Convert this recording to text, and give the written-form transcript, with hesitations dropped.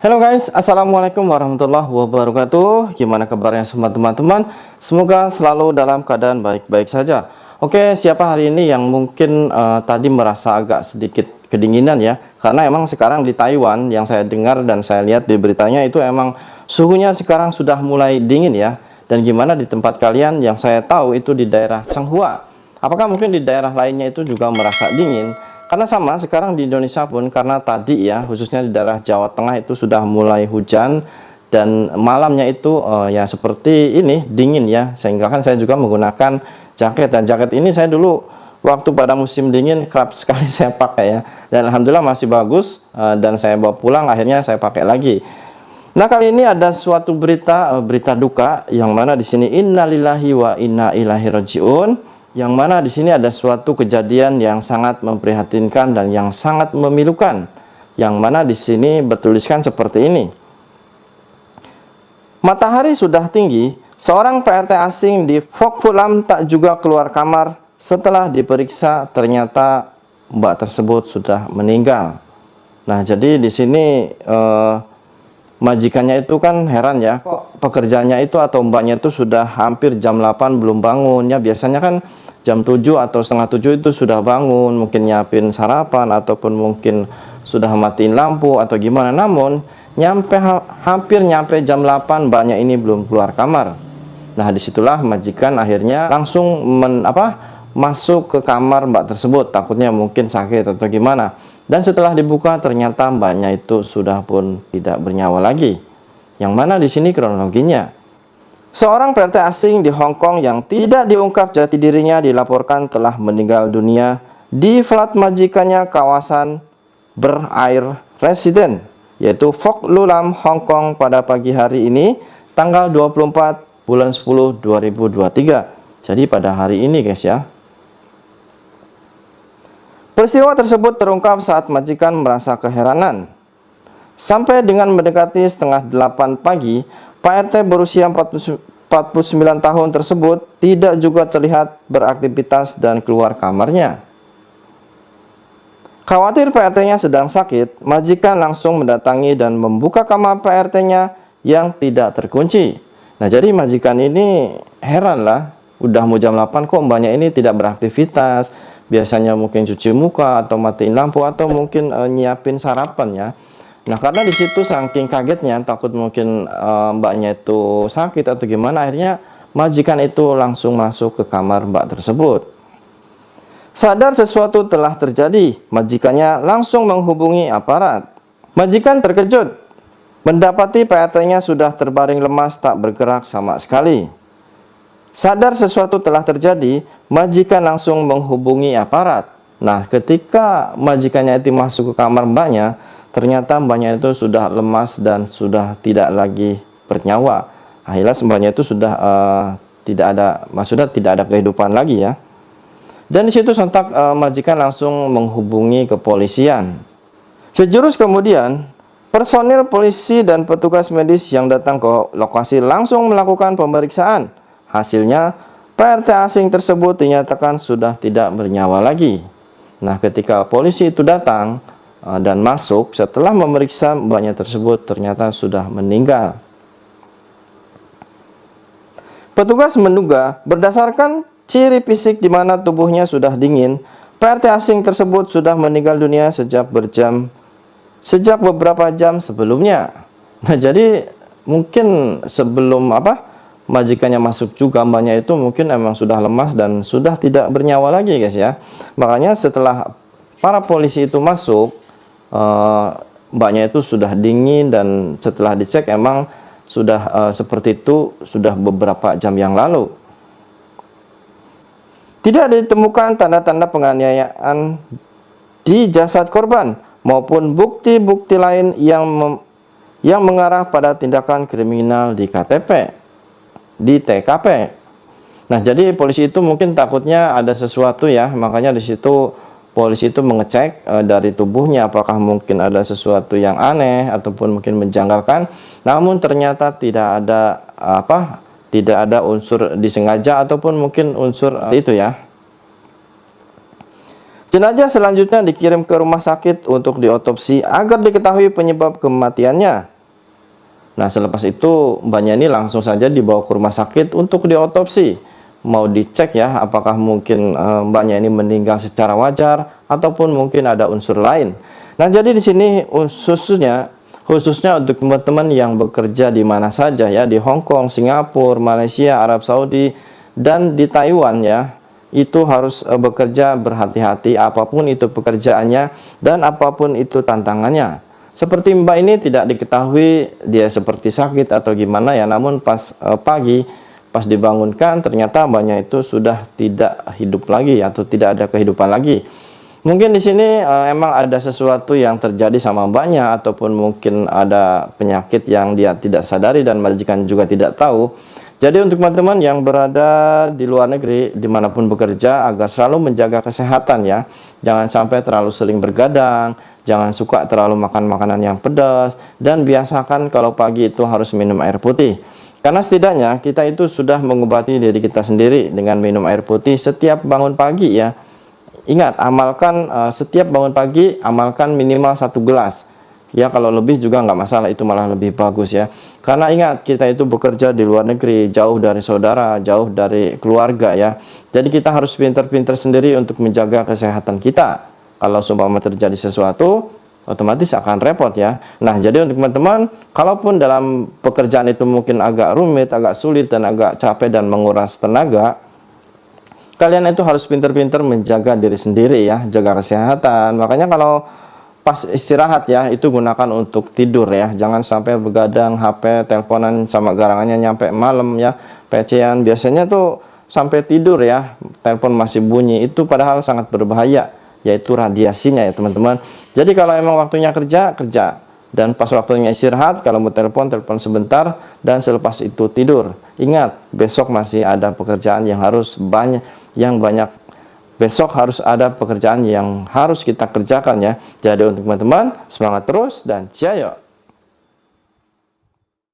Halo guys, assalamualaikum warahmatullahi wabarakatuh. Gimana kabarnya semua teman-teman? Semoga selalu dalam keadaan baik-baik saja. Oke, siapa hari ini yang mungkin tadi merasa agak sedikit kedinginan ya? Karena emang sekarang di Taiwan yang saya dengar dan saya lihat di beritanya itu emang suhunya sekarang sudah mulai dingin ya. Dan gimana di tempat kalian? Yang saya tahu itu di daerah Changhua. Apakah mungkin di daerah lainnya itu juga merasa dingin? Karena sama sekarang di Indonesia pun, karena tadi ya khususnya di daerah Jawa Tengah itu sudah mulai hujan dan malamnya itu ya seperti ini dingin ya, sehingga kan saya juga menggunakan jaket, dan jaket ini saya dulu waktu pada musim dingin kerap sekali saya pakai ya, dan alhamdulillah masih bagus, dan saya bawa pulang akhirnya saya pakai lagi. Nah, kali ini ada suatu berita duka yang mana di sini innalillahi wa inna ilaihi rajiun. Yang mana di sini ada suatu kejadian yang sangat memprihatinkan dan yang sangat memilukan. Yang mana di sini bertuliskan seperti ini. Matahari sudah tinggi, seorang PRT asing di Phuoc Phulam tak juga keluar kamar setelah diperiksa ternyata mbak tersebut sudah meninggal. Nah, jadi di sini majikannya itu kan heran ya, kok pekerjaannya itu atau mbaknya itu sudah hampir jam 8 belum bangun ya. Biasanya kan jam 7 atau setengah 7 itu sudah bangun, mungkin nyiapin sarapan ataupun mungkin sudah matiin lampu atau gimana. Namun hampir nyampe jam 8 mbaknya ini belum keluar kamar. Nah, disitulah majikan akhirnya langsung masuk ke kamar mbak tersebut, takutnya mungkin sakit atau gimana. Dan setelah dibuka ternyata mbaknya itu sudah pun tidak bernyawa lagi. Yang mana di sini kronologinya. Seorang PRT asing di Hong Kong yang tidak diungkap jati dirinya dilaporkan telah meninggal dunia di flat majikannya kawasan Berair Residen, yaitu Phuoc Lulam, Hong Kong pada pagi hari ini, tanggal 24 bulan 10 2023. Jadi pada hari ini guys ya. Peristiwa tersebut terungkap saat majikan merasa keheranan. Sampai dengan mendekati setengah 8 pagi, PRT berusia 49 tahun tersebut tidak juga terlihat beraktivitas dan keluar kamarnya. Khawatir PRT-nya sedang sakit, majikan langsung mendatangi dan membuka kamar PRT-nya yang tidak terkunci. Nah, jadi majikan ini heran lah, udah mau jam 8 kok mbaknya ini tidak beraktivitas. Biasanya mungkin cuci muka atau matiin lampu atau mungkin nyiapin sarapan ya. Nah, karena di situ saking kagetnya, takut mungkin mbaknya itu sakit atau gimana, akhirnya majikan itu langsung masuk ke kamar mbak tersebut. Sadar sesuatu telah terjadi, majikannya langsung menghubungi aparat. Majikan terkejut mendapati PRT-nya sudah terbaring lemas tak bergerak sama sekali. Sadar sesuatu telah terjadi, majikan langsung menghubungi aparat. Nah, ketika majikannya itu masuk ke kamar mbaknya, ternyata mbaknya itu sudah lemas dan sudah tidak lagi bernyawa. Akhirnya mbaknya itu sudah maksudnya tidak ada kehidupan lagi ya. Dan di situ sontak majikan langsung menghubungi kepolisian. Sejurus kemudian, personil polisi dan petugas medis yang datang ke lokasi langsung melakukan pemeriksaan. Hasilnya, PRT asing tersebut dinyatakan sudah tidak bernyawa lagi. Nah, ketika polisi itu datang dan masuk, setelah memeriksa mbaknya tersebut ternyata sudah meninggal. Petugas menduga berdasarkan ciri fisik di mana tubuhnya sudah dingin, PRT asing tersebut sudah meninggal dunia sejak beberapa jam sebelumnya. Nah, jadi mungkin sebelum majikannya masuk juga, mbaknya itu mungkin emang sudah lemas dan sudah tidak bernyawa lagi guys ya. Makanya setelah para polisi itu masuk, mbaknya itu sudah dingin dan setelah dicek emang sudah seperti itu sudah beberapa jam yang lalu. Tidak ditemukan tanda-tanda penganiayaan di jasad korban maupun bukti-bukti lain yang mengarah pada tindakan kriminal di TKP. Nah, jadi polisi itu mungkin takutnya ada sesuatu ya, makanya di situ polisi itu mengecek dari tubuhnya apakah mungkin ada sesuatu yang aneh ataupun mungkin menjanggalkan. Namun ternyata tidak ada tidak ada unsur disengaja ataupun mungkin unsur itu ya. Jenazah selanjutnya dikirim ke rumah sakit untuk diotopsi agar diketahui penyebab kematiannya. Nah, selepas itu mbaknya ini langsung saja dibawa ke rumah sakit untuk diotopsi. Mau dicek ya, apakah mungkin mbaknya ini meninggal secara wajar ataupun mungkin ada unsur lain. Nah, jadi di sini khususnya untuk teman-teman yang bekerja di mana saja ya, di Hong Kong, Singapura, Malaysia, Arab Saudi, dan di Taiwan ya, itu harus bekerja berhati-hati apapun itu pekerjaannya dan apapun itu tantangannya. Seperti mbak ini tidak diketahui dia seperti sakit atau gimana ya, namun pas pagi, pas dibangunkan ternyata mbaknya itu sudah tidak hidup lagi atau tidak ada kehidupan lagi. Mungkin di sini emang ada sesuatu yang terjadi sama mbaknya ataupun mungkin ada penyakit yang dia tidak sadari dan majikan juga tidak tahu. Jadi untuk teman-teman yang berada di luar negeri dimanapun bekerja agar selalu menjaga kesehatan ya. Jangan sampai terlalu sering bergadang, jangan suka terlalu makan makanan yang pedas, dan biasakan kalau pagi itu harus minum air putih. Karena setidaknya kita itu sudah mengobati diri kita sendiri dengan minum air putih setiap bangun pagi ya. Ingat, amalkan setiap bangun pagi, amalkan minimal 1 gelas. Ya, kalau lebih juga nggak masalah, itu malah lebih bagus ya. Karena ingat, kita itu bekerja di luar negeri, jauh dari saudara, jauh dari keluarga ya. Jadi kita harus pintar-pintar sendiri untuk menjaga kesehatan kita. Kalau seumpama terjadi sesuatu, otomatis akan repot ya. Nah, jadi untuk teman-teman, kalaupun dalam pekerjaan itu mungkin agak rumit, agak sulit, dan agak capek dan menguras tenaga, kalian itu harus pintar-pintar menjaga diri sendiri ya, jaga kesehatan. Makanya kalau pas istirahat ya, itu gunakan untuk tidur ya. Jangan sampai begadang, HP, teleponan sama garangannya nyampe malam ya. PC-an biasanya tuh sampai tidur ya, telepon masih bunyi. Itu padahal sangat berbahaya, yaitu radiasinya ya teman-teman. Jadi kalau emang waktunya kerja, kerja. Dan pas waktunya istirahat, kalau mau telepon, telepon sebentar, dan selepas itu tidur. Ingat, besok masih ada pekerjaan yang harus banyak, besok harus ada pekerjaan yang harus kita kerjakan ya. Jadi untuk teman-teman, semangat terus dan jaya.